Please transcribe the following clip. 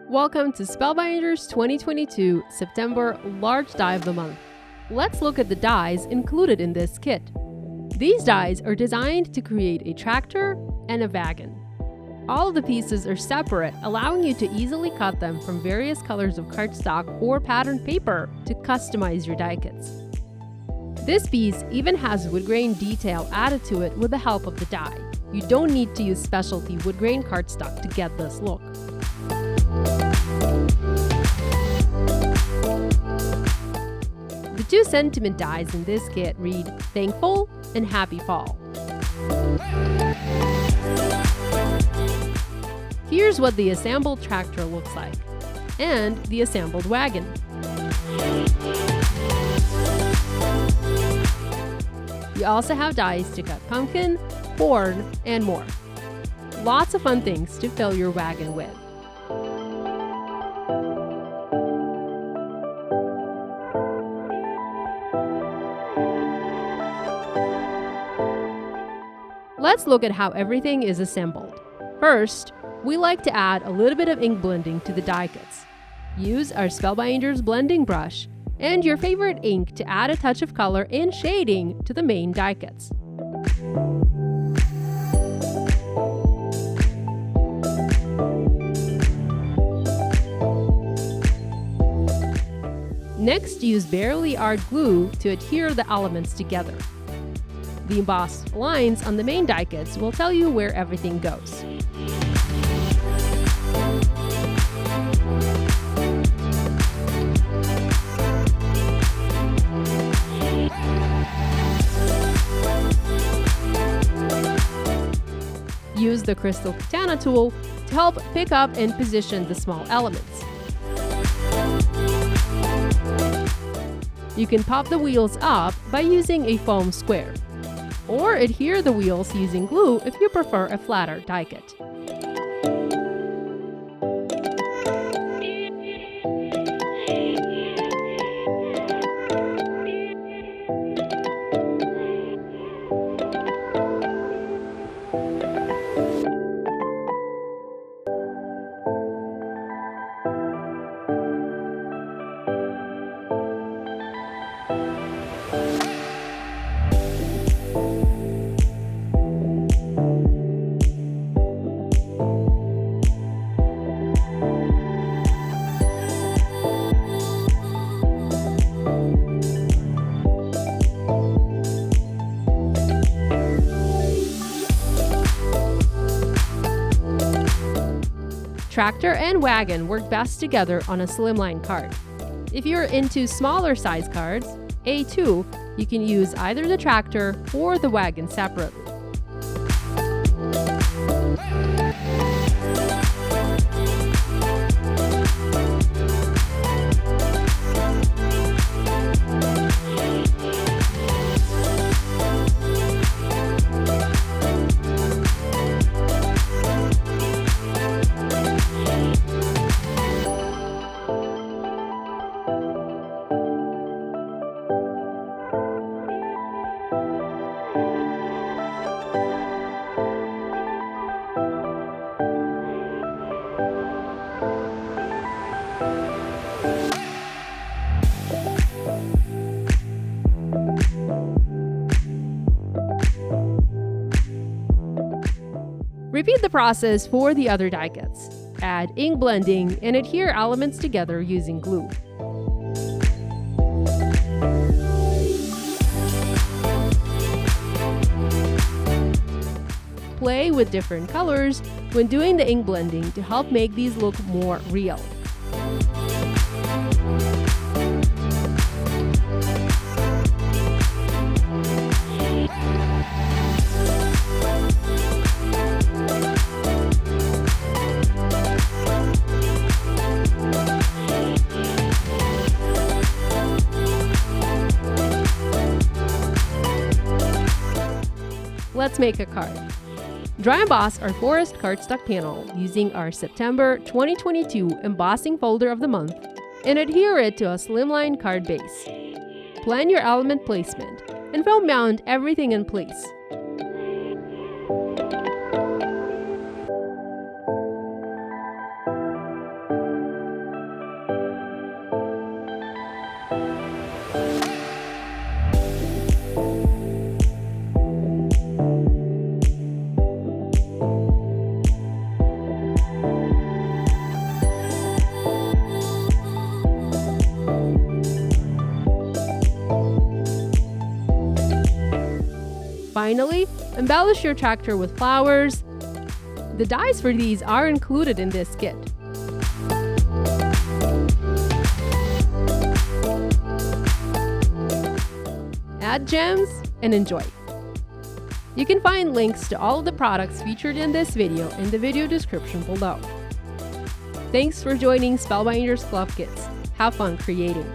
Welcome to Spellbinders 2022 September Large Die of the Month. Let's look at the dies included in this kit. These dies are designed to create a tractor and a wagon. All of the pieces are separate, allowing you to easily cut them from various colors of cardstock or patterned paper to customize your die kits. This piece even has wood grain detail added to it with the help of the die. You don't need to use specialty wood grain cardstock to get this look. The two sentiment dies in this kit read Thankful and Happy Fall. Here's what the assembled tractor looks like, and the assembled wagon. You also have dies to cut pumpkin, corn, and more. Lots of fun things to fill your wagon with. Let's look at how everything is assembled. First, we like to add a little bit of ink blending to the die kits. Use our Spellbinders blending brush and your favorite ink to add a touch of color and shading to the main die kits. Next, use barely art glue to adhere the elements together. The embossed lines on the main die kits will tell you where everything goes. Use the Crystal Katana tool to help pick up and position the small elements. You can pop the wheels up by using a foam square, or adhere the wheels using glue if you prefer a flatter die kit. Tractor and wagon work best together on a slimline card. If you're into smaller size cards, A2, you can use either the tractor or the wagon separately. Repeat the process for the other die kits. Add ink blending and adhere elements together using glue. Play with different colors when doing the ink blending to help make these look more real. Let's make a card. Dry emboss our forest cardstock panel using our September 2022 embossing folder of the month and adhere it to a slimline card base. Plan your element placement and foam mount everything in place. Finally, embellish your tractor with flowers. The dies for these are included in this kit. Add gems and enjoy. You can find links to all of the products featured in this video in the video description below. Thanks for joining Spellbinders Club Kits. Have fun creating!